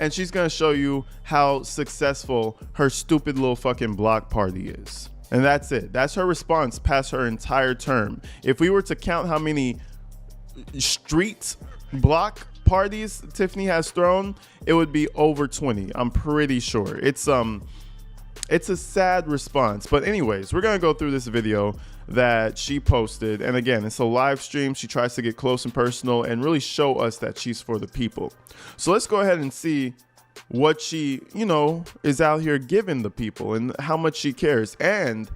and she's gonna show you how successful her stupid little fucking block party is. And that's it. That's her response past her entire term. If we were to count how many street block parties Tiffany has thrown, it would be over 20. I'm pretty sure. It's a sad response. But anyways, we're gonna go through this video that she posted, and again, it's a live stream. She tries to get close and personal and really show us that she's for the people. So let's go ahead and see what she, is out here giving the people and how much she cares, and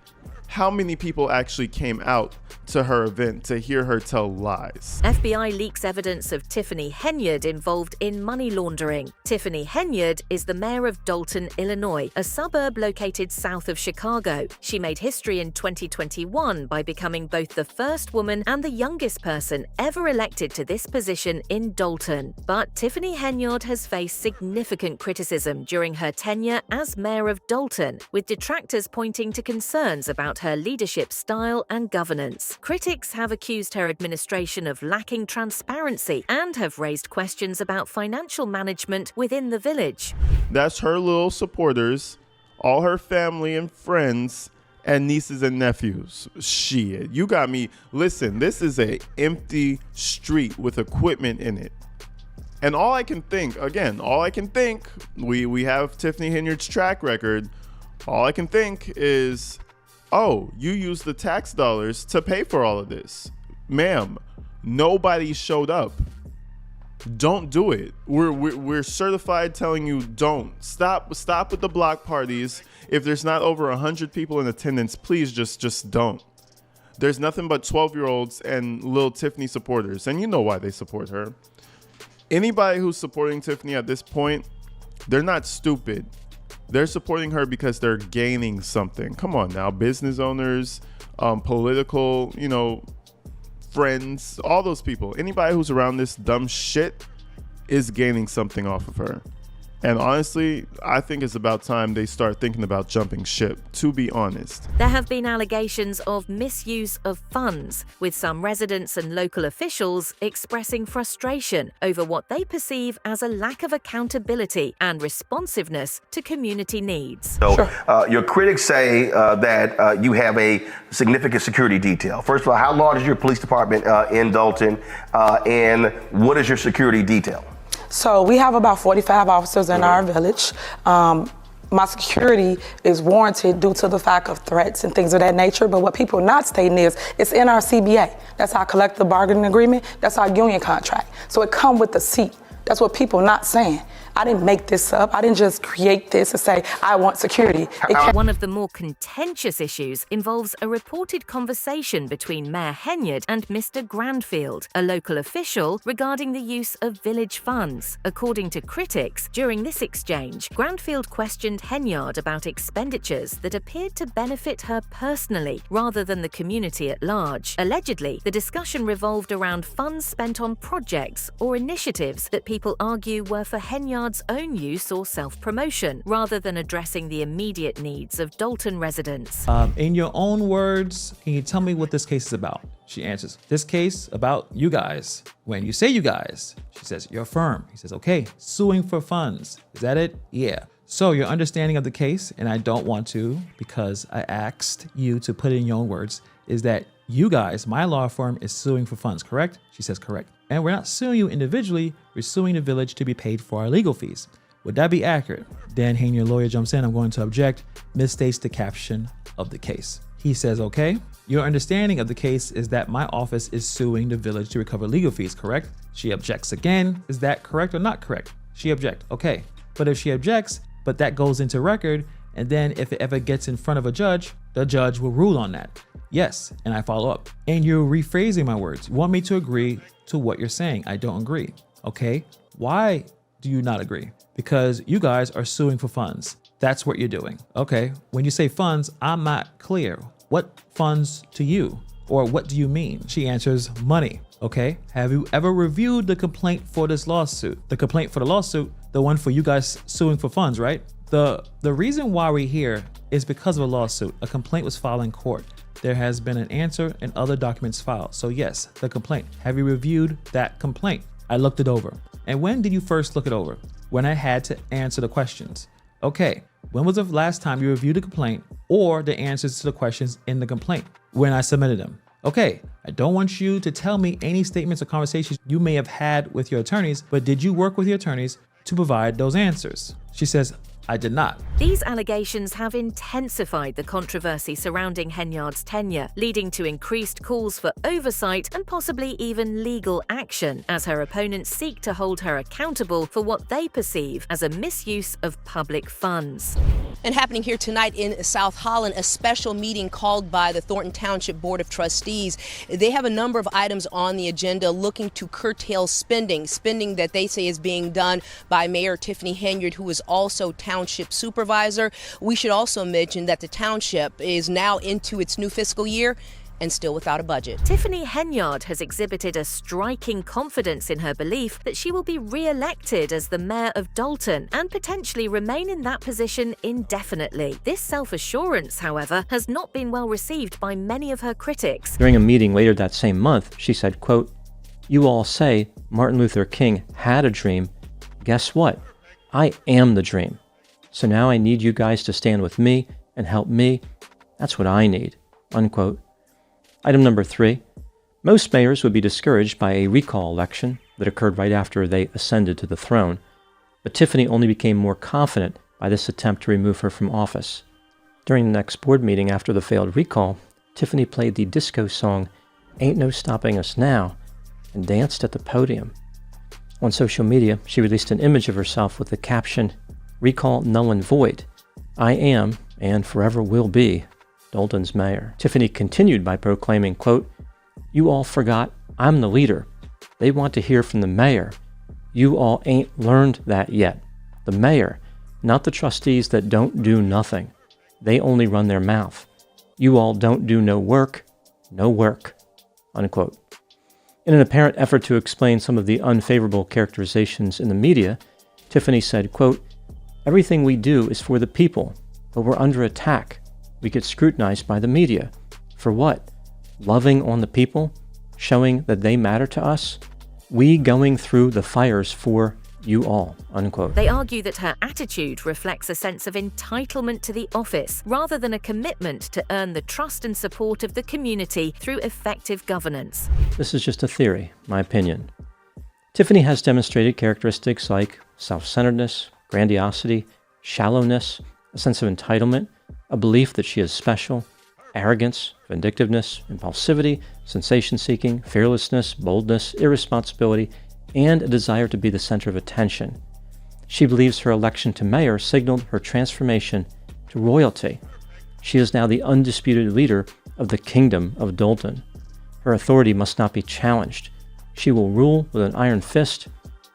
how many people actually came out to her event to hear her tell lies. FBI leaks evidence of Tiffany Henyard involved in money laundering. Tiffany Henyard is the mayor of Dolton, Illinois, a suburb located south of Chicago. She made history in 2021 by becoming both the first woman and the youngest person ever elected to this position in Dolton. But Tiffany Henyard has faced significant criticism during her tenure as mayor of Dolton, with detractors pointing to concerns about her leadership style and governance. Critics have accused her administration of lacking transparency and have raised questions about financial management within the village. That's her little supporters, all her family and friends, and nieces and nephews. Shit, you got me. Listen, this is a empty street with equipment in it. And all I can think, we have Tiffany Henyard's track record. All I can think is, oh, you used the tax dollars to pay for all of this. Ma'am, nobody showed up. Don't do it. We're certified telling you don't. Stop with the block parties. If there's not over 100 people in attendance, please just don't. There's nothing but 12-year-olds and little Tiffany supporters, and you know why they support her. Anybody who's supporting Tiffany at this point, they're not stupid. They're supporting her because they're gaining something. Come on now, business owners, political, friends, all those people. Anybody who's around this dumb shit is gaining something off of her. And honestly, I think it's about time they start thinking about jumping ship, to be honest. There have been allegations of misuse of funds, with some residents and local officials expressing frustration over what they perceive as a lack of accountability and responsiveness to community needs. So your critics say that you have a significant security detail. First of all, how large is your police department in Dolton, and what is your security detail? So we have about 45 officers in our village. My security is warranted due to the fact of threats and things of that nature, but what people are not stating is it's in our CBA. That's our collective bargaining agreement. That's our union contract. So it comes with the seat. That's what people are not saying. I didn't make this up. I didn't just create this and say, I want security. One of the more contentious issues involves a reported conversation between Mayor Henyard and Mr. Grandfield, a local official, regarding the use of village funds. According to critics, during this exchange, Grandfield questioned Henyard about expenditures that appeared to benefit her personally rather than the community at large. Allegedly, the discussion revolved around funds spent on projects or initiatives that people argue were for Henyard's own use or self-promotion, rather than addressing the immediate needs of Dolton residents. In your own words, can you tell me what this case is about? She answers, this case about you guys. When you say you guys, she says, your firm. He says, okay, suing for funds. Is that it? Yeah. So your understanding of the case, and I don't want to because I asked you to put it in your own words, is that you guys, my law firm, is suing for funds, correct? She says, correct. And we're not suing you individually, we're suing the village to be paid for our legal fees. Would that be accurate? Dan Henyard, lawyer, jumps in, I'm going to object, misstates the caption of the case. He says, okay, your understanding of the case is that my office is suing the village to recover legal fees, correct? She objects again. Is that correct or not correct? She objects, okay. But if she objects, but that goes into record, and then if it ever gets in front of a judge, the judge will rule on that. Yes, and I follow up. And you're rephrasing my words. You want me to agree to what you're saying. I don't agree. Okay, why do you not agree? Because you guys are suing for funds. That's what you're doing. Okay, when you say funds, I'm not clear. What funds to you? Or what do you mean? She answers, money. Okay, have you ever reviewed the complaint for this lawsuit? The complaint for the lawsuit, the one for you guys suing for funds, right? The reason why we're here is because of a lawsuit. A complaint was filed in court. There has been an answer and other documents filed. So yes, the complaint. Have you reviewed that complaint? I looked it over. And when did you first look it over? when I had to answer the questions. Okay, when was the last time you reviewed the complaint or the answers to the questions in the complaint when I submitted them? Okay, I don't want you to tell me any statements or conversations you may have had with your attorneys, but did you work with your attorneys to provide those answers? She says, I did not. These allegations have intensified the controversy surrounding Henyard's tenure, leading to increased calls for oversight and possibly even legal action, as her opponents seek to hold her accountable for what they perceive as a misuse of public funds. And happening here tonight in South Holland, a special meeting called by the Thornton Township Board of Trustees. They have a number of items on the agenda looking to curtail spending that they say is being done by Mayor Tiffany Henyard, who is also township supervisor. We should also mention that the township is now into its new fiscal year and still without a budget. Tiffany Henyard has exhibited a striking confidence in her belief that she will be re-elected as the mayor of Dolton and potentially remain in that position indefinitely. This self-assurance, however, has not been well received by many of her critics. During a meeting later that same month, she said, quote, "You all say Martin Luther King had a dream. Guess what? I am the dream. So now I need you guys to stand with me and help me. That's what I need." Unquote. Item number 3. Most mayors would be discouraged by a recall election that occurred right after they ascended to the throne, but Tiffany only became more confident by this attempt to remove her from office. During the next board meeting after the failed recall, Tiffany played the disco song "Ain't No Stopping Us Now" and danced at the podium. On social media, she released an image of herself with the caption, "Recall null and void. I am, and forever will be, Dolton's mayor." Tiffany continued by proclaiming, quote, "You all forgot I'm the leader. They want to hear from the mayor. You all ain't learned that yet. The mayor, not the trustees that don't do nothing. They only run their mouth. You all don't do no work, unquote. In an apparent effort to explain some of the unfavorable characterizations in the media, Tiffany said, quote, "Everything we do is for the people, but we're under attack. We get scrutinized by the media. For what? Loving on the people? Showing that they matter to us? We going through the fires for you all," unquote. They argue that her attitude reflects a sense of entitlement to the office, rather than a commitment to earn the trust and support of the community through effective governance. This is just a theory, my opinion. Tiffany has demonstrated characteristics like self-centeredness, grandiosity, shallowness, a sense of entitlement, a belief that she is special, arrogance, vindictiveness, impulsivity, sensation-seeking, fearlessness, boldness, irresponsibility, and a desire to be the center of attention. She believes her election to mayor signaled her transformation to royalty. She is now the undisputed leader of the Kingdom of Dolton. Her authority must not be challenged. She will rule with an iron fist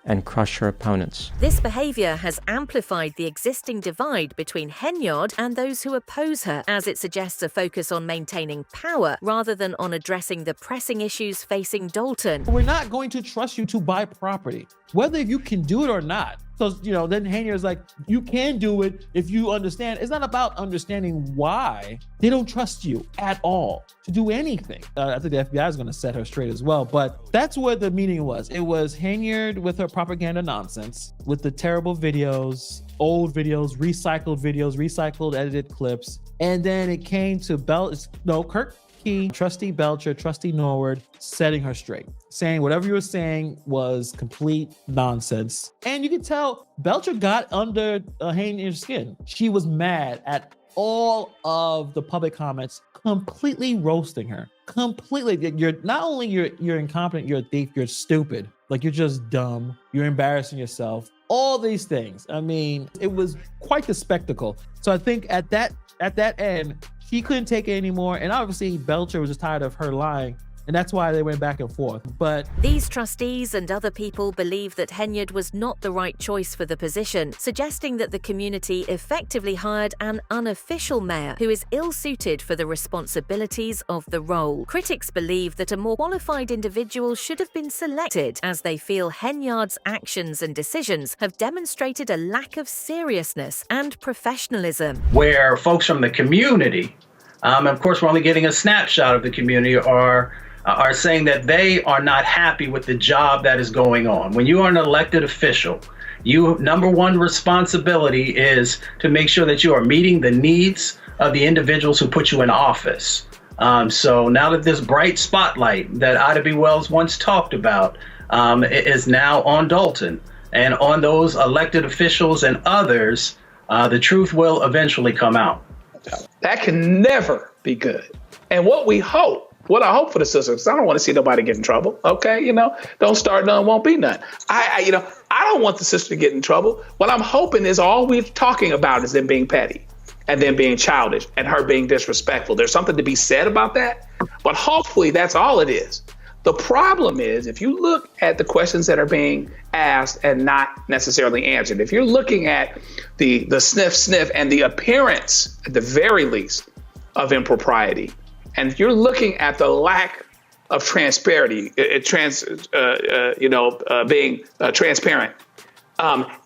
and crush her opponents. This behavior has amplified the existing divide between Henyard and those who oppose her, as it suggests a focus on maintaining power rather than on addressing the pressing issues facing Dolton. We're not going to trust you to buy property, whether you can do it or not. So, then Henyard's like, you can do it if you understand. It's not about understanding why. They don't trust you at all to do anything. I think the FBI is going to set her straight as well. But that's what the meeting was. It was Henyard with her propaganda nonsense, with the terrible videos, old videos, recycled edited clips. And then it came to Kirk Key, Trustee Belcher, Trustee Norwood, setting her straight, saying whatever you were saying was complete nonsense. And you could tell Belcher got under Henyard's skin. She was mad at all of the public comments, completely roasting her. Completely. You're not only you're incompetent, you're a thief, you're stupid. Like, you're just dumb. You're embarrassing yourself. All these things. I mean, it was quite the spectacle. So I think at that end, she couldn't take it anymore. And obviously Belcher was just tired of her lying. And that's why they went back and forth. But these trustees and other people believe that Henyard was not the right choice for the position, suggesting that the community effectively hired an unofficial mayor who is ill-suited for the responsibilities of the role. Critics believe that a more qualified individual should have been selected, as they feel Henyard's actions and decisions have demonstrated a lack of seriousness and professionalism. Where folks from the community, and of course we're only getting a snapshot of the community, are saying that they are not happy with the job that is going on. When you are an elected official Your number one responsibility is to make sure that you are meeting the needs of the individuals who put you in office. So now that this bright spotlight that Ida B. Wells once talked about is now on Dolton and on those elected officials and others, the truth will eventually come out. That can never be good. And what I hope for the system, because I don't want to see nobody get in trouble. Okay, don't start none, won't be none. I don't want the system to get in trouble. What I'm hoping is all we're talking about is them being petty and then being childish and her being disrespectful. There's something to be said about that, but hopefully that's all it is. The problem is, if you look at the questions that are being asked and not necessarily answered, if you're looking at the sniff and the appearance, at the very least, of impropriety, and if you're looking at the lack of transparency, being transparent,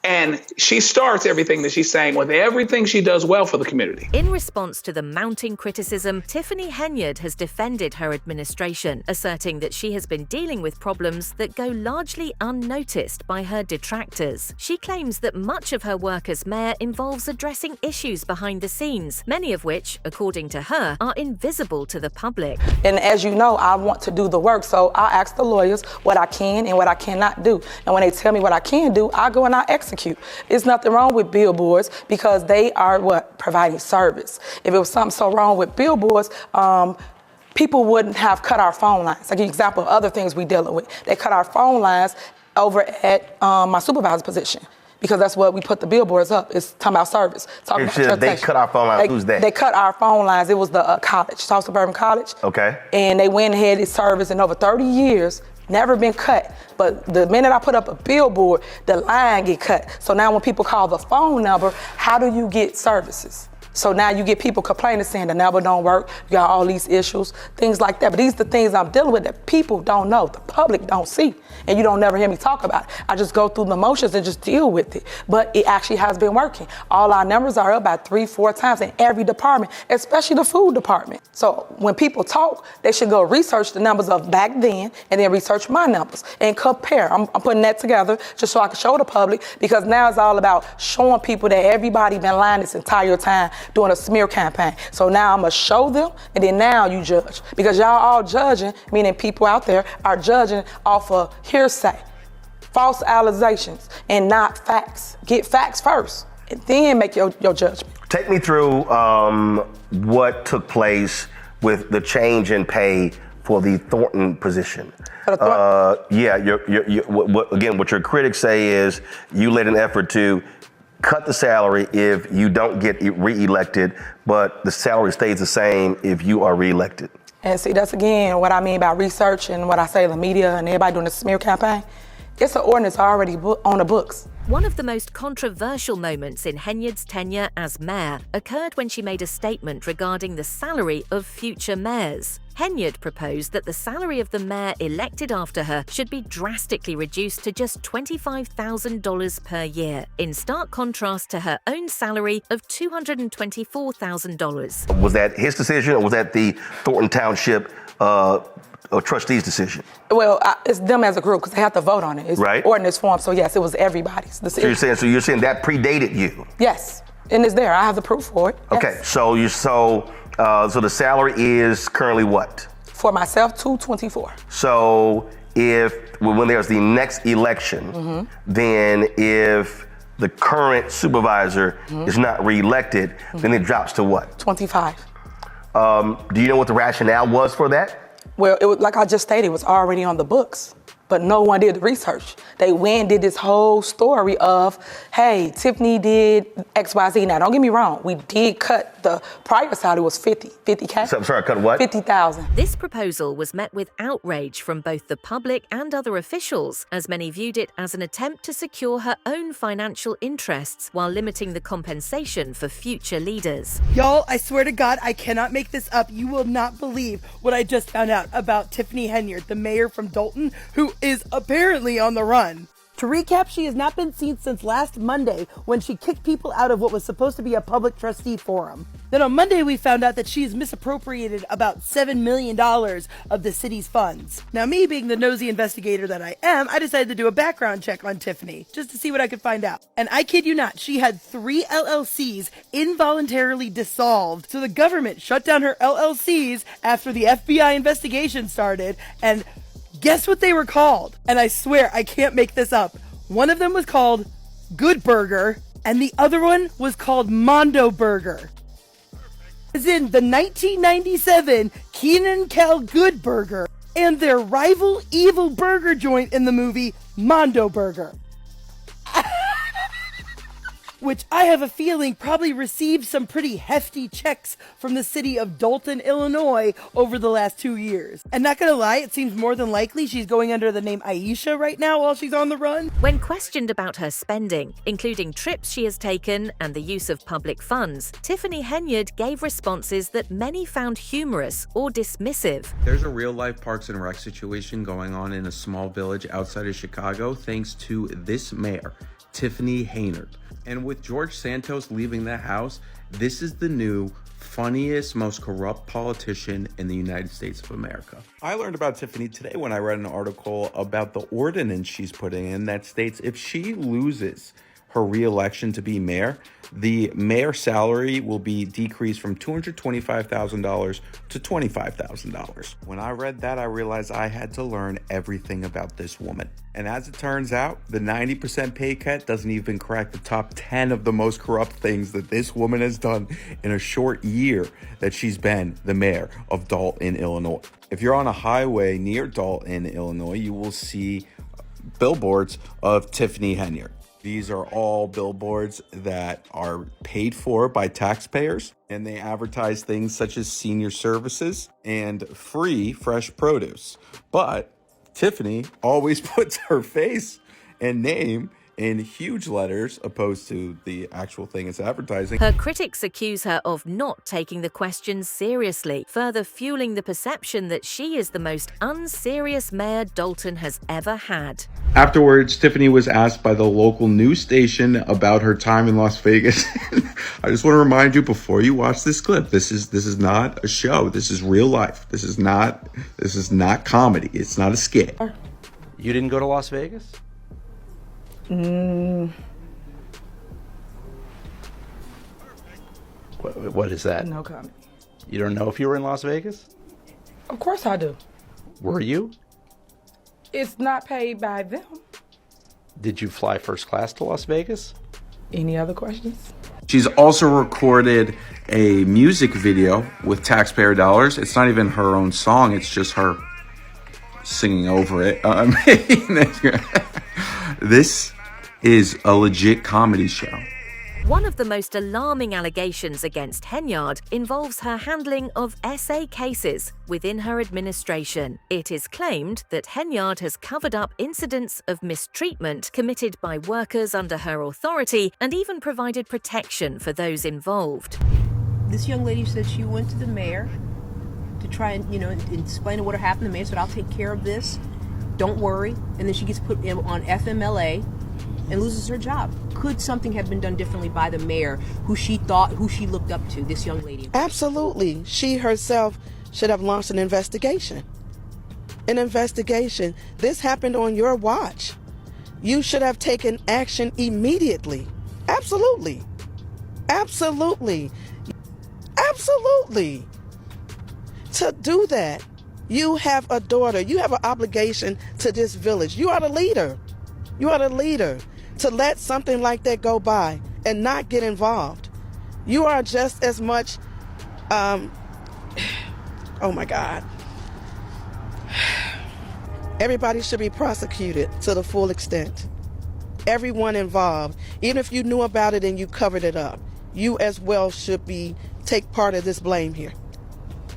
and she starts everything that she's saying with everything she does well for the community. In response to the mounting criticism, Tiffany Henyard has defended her administration, asserting that she has been dealing with problems that go largely unnoticed by her detractors. She claims that much of her work as mayor involves addressing issues behind the scenes, many of which, according to her, are invisible to the public. And as you know, I want to do the work, so I ask the lawyers what I can and what I cannot do. And when they tell me what I can do, I go and I execute. There's nothing wrong with billboards because they are providing service. If it was something so wrong with billboards, people wouldn't have cut our phone lines. I'll give you an example of other things we dealing with. They cut our phone lines over at my supervisor's position, because that's what we put the billboards up. It's talking about service. They cut our phone lines. Who's that? They cut our phone lines. It was the college, South Suburban College. Okay. And they went ahead and service in over 30 years. Never been cut, but the minute I put up a billboard, the line get cut. So now when people call the phone number, how do you get services? So now you get people complaining, saying the number don't work, you got all these issues, things like that. But these are the things I'm dealing with that people don't know, the public don't see, and you don't never hear me talk about it. I just go through the motions and just deal with it. But it actually has been working. All our numbers are up by 3-4 times in every department, especially the food department. So when people talk, they should go research the numbers of back then and then research my numbers and compare. I'm putting that together just so I can show the public, because now it's all about showing people that everybody been lying this entire time, doing a smear campaign. So now I'm gonna show them, and then now you judge. Because y'all all judging, meaning people out there are judging off of hearsay, false allegations, and not facts. Get facts first, and then make your judgment. Take me through what took place with the change in pay for the Thornton position. What your critics say is you led an effort to cut the salary if you don't get re-elected, but the salary stays the same if you are re-elected. And see, that's again what I mean by research and what I say in the media and everybody doing the smear campaign. It's an ordinance already on the books. One of the most controversial moments in Henyard's tenure as mayor occurred when she made a statement regarding the salary of future mayors. Henyard proposed that the salary of the mayor elected after her should be drastically reduced to just $25,000 per year, in stark contrast to her own salary of $224,000. Was that his decision, or was that the Thornton Township trustees' decision? Well, it's them as a group, because they have to vote on it. It's right. Ordinance form, so yes, it was everybody's decision. So you're saying that predated you? Yes, and it's there. I have the proof for it. Yes. Okay, so the salary is currently what? For myself, $224. So when there's the next election, then if the current supervisor is not reelected, then it drops to what? 25. Do you know what the rationale was for that? Well, it was, like I just stated, it was already on the books, but no one did the research. They went and did this whole story of, hey, Tiffany did XYZ. Now, don't get me wrong. We did cut the prior salary was $50K. So, I'm sorry, cut what? $50,000. This proposal was met with outrage from both the public and other officials, as many viewed it as an attempt to secure her own financial interests while limiting the compensation for future leaders. Y'all, I swear to God, I cannot make this up. You will not believe what I just found out about Tiffany Henyard, the mayor from Dolton, who is apparently on the run. To recap, she has not been seen since last Monday when she kicked people out of what was supposed to be a public trustee forum. Then on Monday, we found out that she's misappropriated about $7 million of the city's funds. Now, me being the nosy investigator that I am, I decided to do a background check on Tiffany, just to see what I could find out. And I kid you not, she had 3 LLCs involuntarily dissolved. So the government shut down her LLCs after the FBI investigation started, and guess what they were called? And I swear, I can't make this up. One of them was called Good Burger, and the other one was called Mondo Burger. As in the 1997 Kenan Kel Good Burger and their rival evil burger joint in the movie Mondo Burger. Which I have a feeling probably received some pretty hefty checks from the city of Dolton, Illinois over the last 2 years. And not gonna lie, it seems more than likely she's going under the name Aisha right now while she's on the run. When questioned about her spending, including trips she has taken and the use of public funds, Tiffany Henyard gave responses that many found humorous or dismissive. There's a real-life Parks and Rec situation going on in a small village outside of Chicago thanks to this mayor, Tiffany Henyard. And with George Santos leaving the House, this is the new, funniest, most corrupt politician in the United States of America. I learned about Tiffany today when I read an article about the ordinance she's putting in that states if she loses her re-election to be mayor, the mayor's salary will be decreased from $225,000 to $25,000. When I read that, I realized I had to learn everything about this woman. And as it turns out, the 90% pay cut doesn't even crack the top 10 of the most corrupt things that this woman has done in a short year that she's been the mayor of Dolton, Illinois. If you're on a highway near Dolton, Illinois, you will see billboards of Tiffany Henyard. These are all billboards that are paid for by taxpayers, and they advertise things such as senior services and free fresh produce. But Tiffany always puts her face and name in huge letters opposed to the actual thing it's advertising. Her critics accuse her of not taking the questions seriously, further fueling the perception that she is the most unserious mayor Dolton has ever had. Afterwards, Tiffany was asked by the local news station about her time in Las Vegas. I just want to remind you before you watch this clip, this is not a show. This is real life. This is not comedy. It's not a skit. You didn't go to Las Vegas? What is that? No comment. You don't know if you were in Las Vegas? Of course I do. Were you? It's not paid by them. Did you fly first class to Las Vegas? Any other questions? She's also recorded a music video with taxpayer dollars. It's not even her own song. It's just her singing over it. This is a legit comedy show. One of the most alarming allegations against Henyard involves her handling of SA cases within her administration. It is claimed that Henyard has covered up incidents of mistreatment committed by workers under her authority and even provided protection for those involved. This young lady said she went to the mayor to try and, explain what happened. The mayor said, I'll take care of this. Don't worry. And then she gets put on FMLA and loses her job. Could something have been done differently by the mayor, who she looked up to, this young lady? Absolutely. She herself should have launched an investigation. An investigation. This happened on your watch. You should have taken action immediately. Absolutely. Absolutely. Absolutely. To do that, you have a daughter. You have an obligation to this village. You are the leader. You are the leader. To let something like that go by and not get involved. You are just as much, oh my God. Everybody should be prosecuted to the full extent. Everyone involved, even if you knew about it and you covered it up, you as well should take part of this blame here.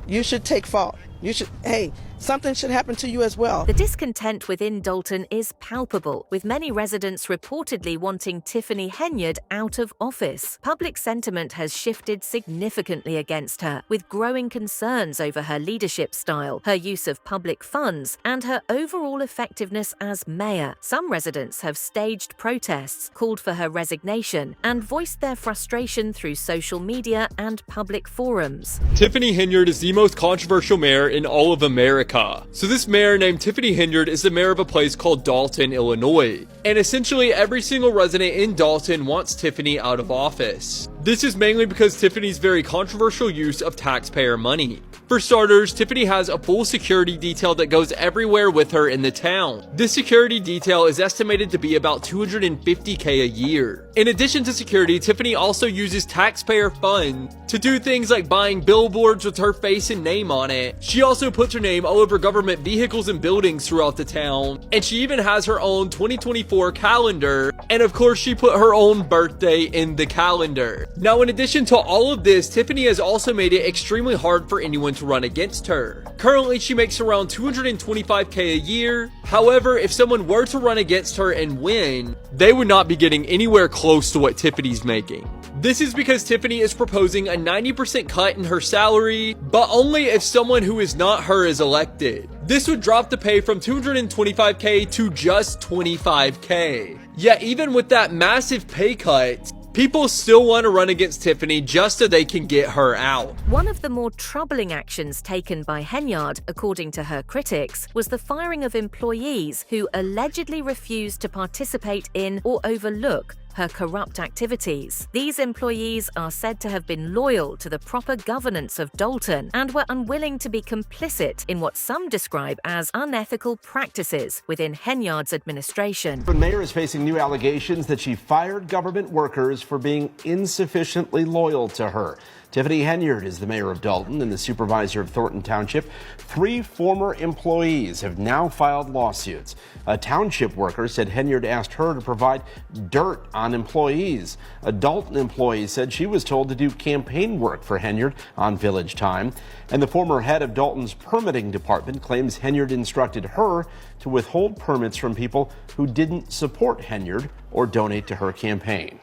You should take fault. You should, hey, something should happen to you as well. The discontent within Dolton is palpable, with many residents reportedly wanting Tiffany Henyard out of office. Public sentiment has shifted significantly against her, with growing concerns over her leadership style, her use of public funds, and her overall effectiveness as mayor. Some residents have staged protests, called for her resignation, and voiced their frustration through social media and public forums. Tiffany Henyard is the most controversial mayor in all of America. So this mayor named Tiffany Henyard is the mayor of a place called Dolton, Illinois. And essentially every single resident in Dolton wants Tiffany out of office. This is mainly because Tiffany's very controversial use of taxpayer money. For starters, Tiffany has a full security detail that goes everywhere with her in the town. This security detail is estimated to be about $250K a year. In addition to security, Tiffany also uses taxpayer funds to do things like buying billboards with her face and name on it. She also puts her name all over government vehicles and buildings throughout the town. And she even has her own 2024 calendar. And of course, she put her own birthday in the calendar. Now, in addition to all of this, Tiffany has also made it extremely hard for anyone to run against her. Currently, she makes around $225K a year. However, if someone were to run against her and win, they would not be getting anywhere close to what Tiffany's making. This is because Tiffany is proposing a 90% cut in her salary, but only if someone who is not her is elected. This would drop the pay from $225K to just $25K. Yet even with that massive pay cut, people still want to run against Tiffany just so they can get her out. One of the more troubling actions taken by Henyard, according to her critics, was the firing of employees who allegedly refused to participate in or overlook her corrupt activities. These employees are said to have been loyal to the proper governance of Dolton and were unwilling to be complicit in what some describe as unethical practices within Henyard's administration. The mayor is facing new allegations that she fired government workers for being insufficiently loyal to her. Tiffany Henyard is the mayor of Dolton and the supervisor of Thornton Township. 3 former employees have now filed lawsuits. A township worker said Henyard asked her to provide dirt on employees. A Dolton employee said she was told to do campaign work for Henyard on village time. And the former head of Dolton's permitting department claims Henyard instructed her to withhold permits from people who didn't support Henyard or donate to her campaign.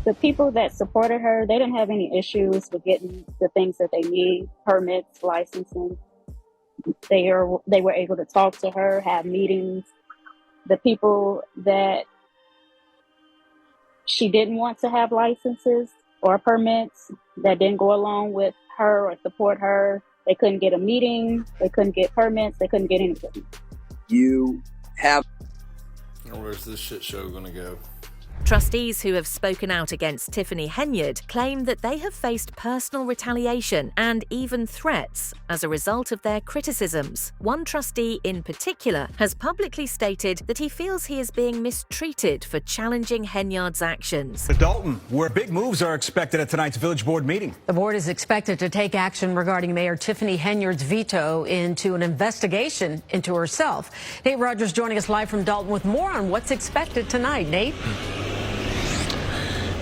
The people that supported her, they didn't have any issues with getting the things that they need, permits, licensing. They were able to talk to her, have meetings. The people that she didn't want to have licenses or permits, that didn't go along with her or support her, they couldn't get a meeting, they couldn't get permits, they couldn't get anything. You have... Where's this shit show gonna go? Trustees who have spoken out against Tiffany Henyard claim that they have faced personal retaliation and even threats as a result of their criticisms. One trustee in particular has publicly stated that he feels he is being mistreated for challenging Henyard's actions. Dolton, where big moves are expected at tonight's village board meeting. The board is expected to take action regarding Mayor Tiffany Henyard's veto into an investigation into herself. Nate Rogers joining us live from Dolton with more on what's expected tonight. Nate?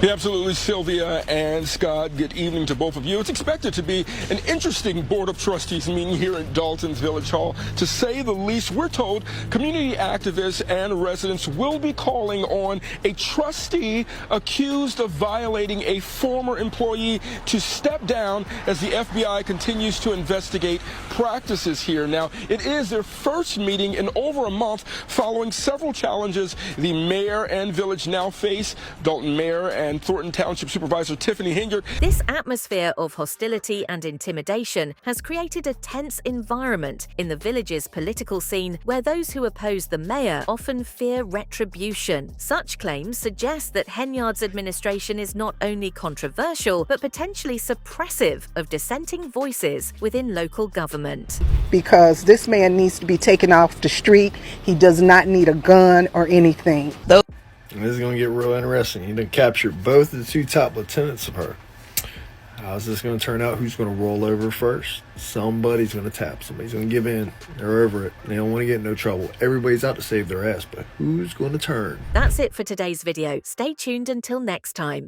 Yeah, absolutely, Sylvia and Scott. Good evening to both of you. It's expected to be an interesting Board of Trustees meeting here at Dolton's Village Hall. To say the least, we're told community activists and residents will be calling on a trustee accused of violating a former employee to step down as the FBI continues to investigate practices here. Now, it is their first meeting in over a month following several challenges the mayor and village now face. Dolton Mayor and Thornton Township Supervisor Tiffany Henyard. This atmosphere of hostility and intimidation has created a tense environment in the village's political scene where those who oppose the mayor often fear retribution. Such claims suggest that Henyard's administration is not only controversial but potentially suppressive of dissenting voices within local government. Because this man needs to be taken off the street. He does not need a gun or anything. And this is going to get real interesting. He done captured both of the 2 top lieutenants of her. How's this going to turn out? Who's going to roll over first? Somebody's going to tap. Somebody's going to give in. They're over it. They don't want to get in no trouble. Everybody's out to save their ass, but who's going to turn? That's it for today's video. Stay tuned until next time.